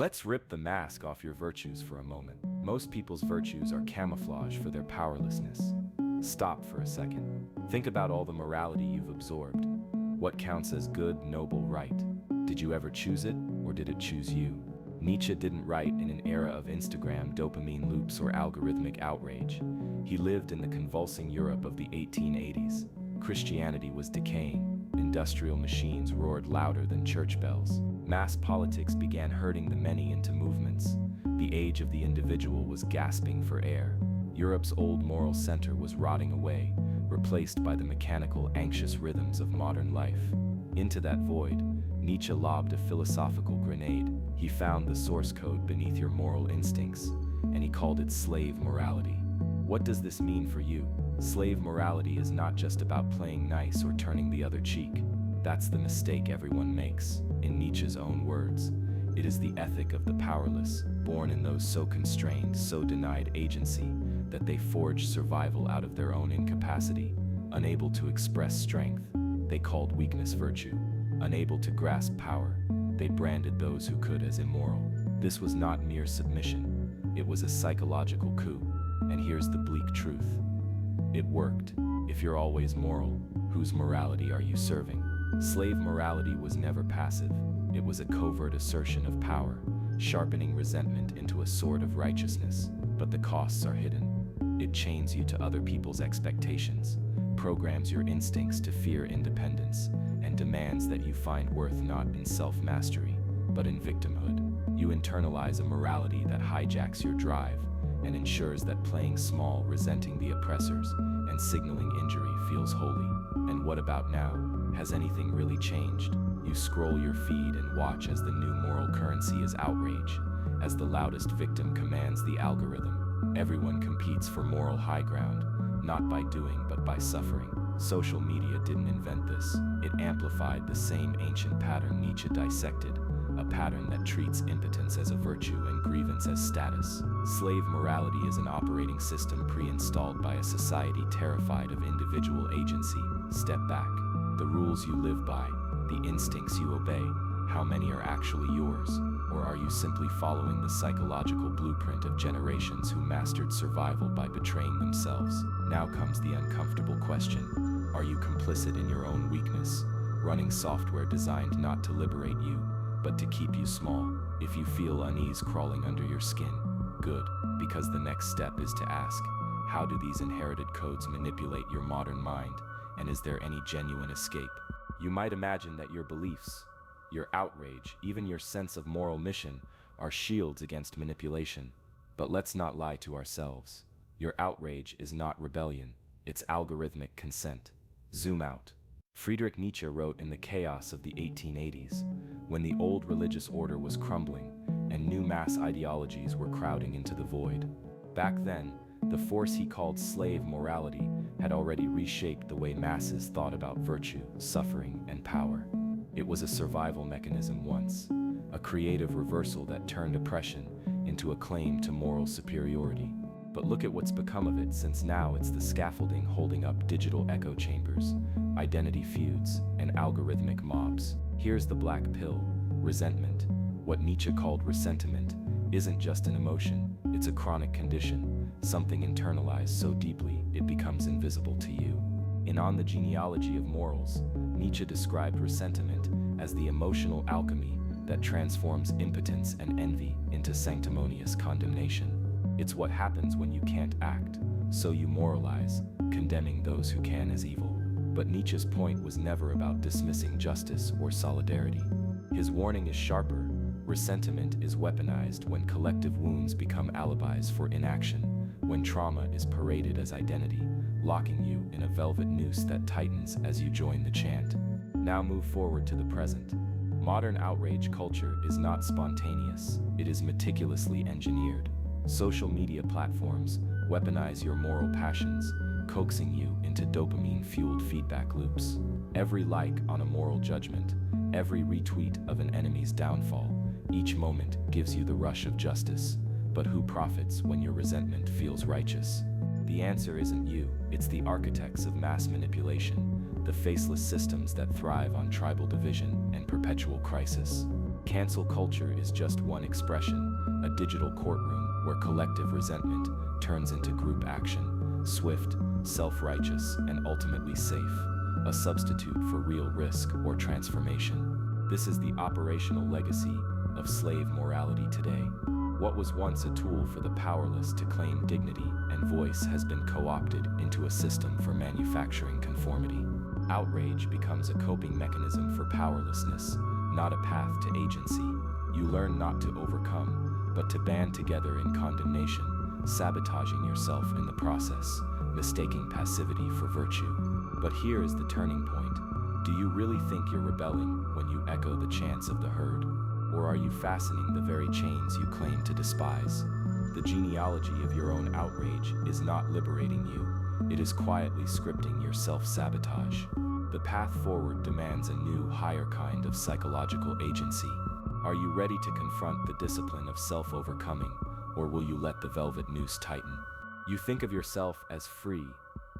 Let's rip the mask off your virtues for a moment. Most people's virtues are camouflage for their powerlessness. Stop for a second. Think about all the morality you've absorbed. What counts as good, noble, right? Did you ever choose it, or did it choose you? Nietzsche didn't write in an era of Instagram dopamine loops or algorithmic outrage. He lived in the convulsing Europe of the 1880s. Christianity was decaying. Industrial machines roared louder than church bells. Mass politics began herding the many into movements. The age of the individual was gasping for air. Europe's old moral center was rotting away, replaced by the mechanical, anxious rhythms of modern life. Into that void, Nietzsche lobbed a philosophical grenade. He found the source code beneath your moral instincts, and he called it slave morality. What does this mean for you? Slave morality is not just about playing nice or turning the other cheek. That's the mistake everyone makes. In Nietzsche's own words, it is the ethic of the powerless, born in those so constrained, so denied agency, that they forged survival out of their own incapacity. Unable to express strength, they called weakness virtue. Unable to grasp power, they branded those who could as immoral. This was not mere submission, it was a psychological coup. And here's the bleak truth. It worked. If you're always moral, whose morality are you serving? Slave morality was never passive. It was a covert assertion of power, sharpening resentment into a sword of righteousness. But the costs are hidden. It chains you to other people's expectations, programs your instincts to fear independence, and demands that you find worth not in self-mastery, but in victimhood. You internalize a morality that hijacks your drive and ensures that playing small, resenting the oppressors, and signaling injury feels holy. And what about now? Has anything really changed? You scroll your feed and watch as the new moral currency is outrage, as the loudest victim commands the algorithm. Everyone competes for moral high ground, not by doing but by suffering. Social media didn't invent this. It amplified the same ancient pattern Nietzsche dissected, a pattern that treats impotence as a virtue and grievance as status. Slave morality is an operating system pre-installed by a society terrified of individual agency. Step back. The rules you live by, the instincts you obey, how many are actually yours? Or are you simply following the psychological blueprint of generations who mastered survival by betraying themselves? Now comes the uncomfortable question. Are you complicit in your own weakness, running software designed not to liberate you, but to keep you small? If you feel unease crawling under your skin, good, because the next step is to ask, how do these inherited codes manipulate your modern mind, and is there any genuine escape? You might imagine that your beliefs, your outrage, even your sense of moral mission, are shields against manipulation. But let's not lie to ourselves. Your outrage is not rebellion, it's algorithmic consent. Zoom out. Friedrich Nietzsche wrote in the chaos of the 1880s, when the old religious order was crumbling and new mass ideologies were crowding into the void. Back then, the force he called slave morality had already reshaped the way masses thought about virtue, suffering, and power. It was a survival mechanism once, a creative reversal that turned oppression into a claim to moral superiority. But look at what's become of it, since now it's the scaffolding holding up digital echo chambers, identity feuds, and algorithmic mobs. Here's the black pill: resentment. What Nietzsche called ressentiment isn't just an emotion, it's a chronic condition, something internalized so deeply it becomes invisible to you. In On the Genealogy of Morals, Nietzsche described ressentiment as the emotional alchemy that transforms impotence and envy into sanctimonious condemnation. It's what happens when you can't act, so you moralize, condemning those who can as evil. But Nietzsche's point was never about dismissing justice or solidarity. His warning is sharper. Ressentiment is weaponized when collective wounds become alibis for inaction, when trauma is paraded as identity, locking you in a velvet noose that tightens as you join the chant. Now move forward to the present. Modern outrage culture is not spontaneous, it is meticulously engineered. Social media platforms weaponize your moral passions, coaxing you into dopamine-fueled feedback loops. Every like on a moral judgment, every retweet of an enemy's downfall, each moment gives you the rush of justice. But who profits when your resentment feels righteous? The answer isn't you, it's the architects of mass manipulation, the faceless systems that thrive on tribal division and perpetual crisis. Cancel culture is just one expression, a digital courtroom where collective resentment turns into group action, swift, self-righteous, and ultimately safe, a substitute for real risk or transformation. This is the operational legacy of slave morality today. What was once a tool for the powerless to claim dignity and voice has been co-opted into a system for manufacturing conformity. Outrage becomes a coping mechanism for powerlessness, not a path to agency. You learn not to overcome, but to band together in condemnation, sabotaging yourself in the process, mistaking passivity for virtue. But here is the turning point. Do you really think you're rebelling when you echo the chants of the herd? Or are you fastening the very chains you claim to despise? The genealogy of your own outrage is not liberating you. It is quietly scripting your self-sabotage. The path forward demands a new, higher kind of psychological agency. Are you ready to confront the discipline of self-overcoming, or will you let the velvet noose tighten? You think of yourself as free,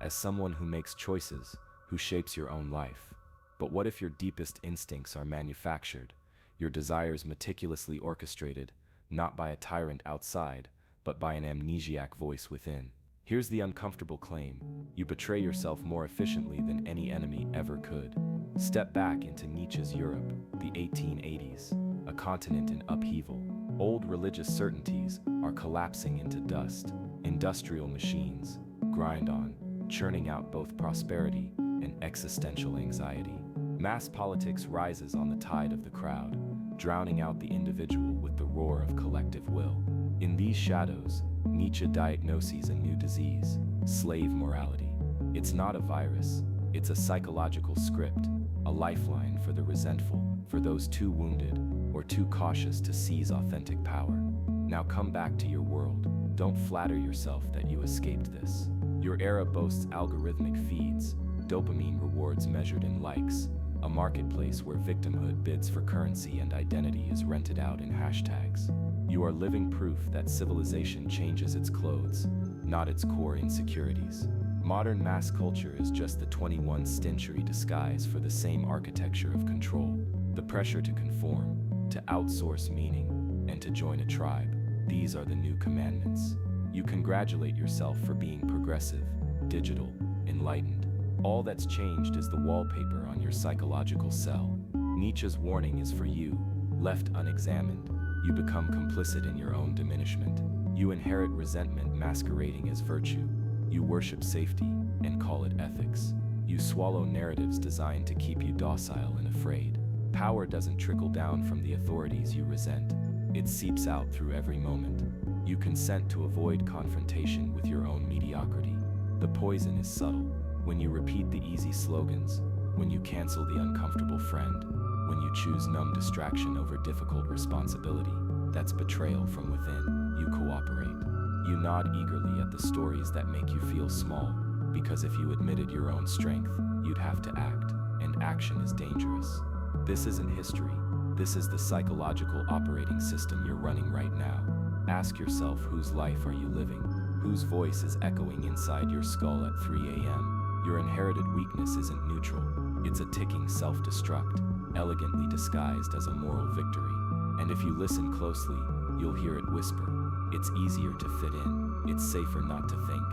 as someone who makes choices, who shapes your own life. But what if your deepest instincts are manufactured, your desires meticulously orchestrated, not by a tyrant outside, but by an amnesiac voice within? Here's the uncomfortable claim. You betray yourself more efficiently than any enemy ever could. Step back into Nietzsche's Europe, the 1880s, a continent in upheaval. Old religious certainties are collapsing into dust. Industrial machines grind on, churning out both prosperity and existential anxiety. Mass politics rises on the tide of the crowd, drowning out the individual with the roar of collective will. In these shadows, Nietzsche diagnoses a new disease, slave morality. It's not a virus, it's a psychological script, a lifeline for the resentful, for those too wounded or too cautious to seize authentic power. Now come back to your world. Don't flatter yourself that you escaped this. Your era boasts algorithmic feeds, dopamine rewards measured in likes, a marketplace where victimhood bids for currency and identity is rented out in hashtags. You are living proof that civilization changes its clothes, not its core insecurities. Modern mass culture is just the 21st century disguise for the same architecture of control. The pressure to conform, to outsource meaning, and to join a tribe. These are the new commandments. You congratulate yourself for being progressive, digital, enlightened. All that's changed is the wallpaper on your psychological cell. Nietzsche's warning is for you. Left unexamined, you become complicit in your own diminishment. You inherit resentment masquerading as virtue. You worship safety and call it ethics. You swallow narratives designed to keep you docile and afraid. Power doesn't trickle down from the authorities you resent. It seeps out through every moment. You consent to avoid confrontation with your own mediocrity. The poison is subtle. When you repeat the easy slogans, when you cancel the uncomfortable friend, when you choose numb distraction over difficult responsibility, that's betrayal from within. You cooperate. You nod eagerly at the stories that make you feel small, because if you admitted your own strength, you'd have to act, and action is dangerous. This isn't history. This is the psychological operating system you're running right now. Ask yourself, whose life are you living? Whose voice is echoing inside your skull at 3 a.m.? Your inherited weakness isn't neutral. It's a ticking self-destruct, elegantly disguised as a moral victory. And if you listen closely, you'll hear it whisper. It's easier to fit in. It's safer not to think.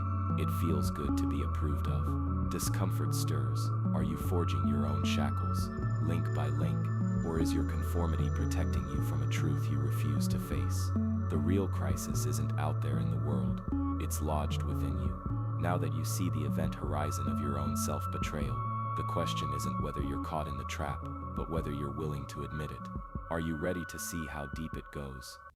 It feels good to be approved of. Discomfort stirs. Are you forging your own shackles, link by link? Or is your conformity protecting you from a truth you refuse to face? The real crisis isn't out there in the world. It's lodged within you. Now that you see the event horizon of your own self-betrayal, the question isn't whether you're caught in the trap, but whether you're willing to admit it. Are you ready to see how deep it goes?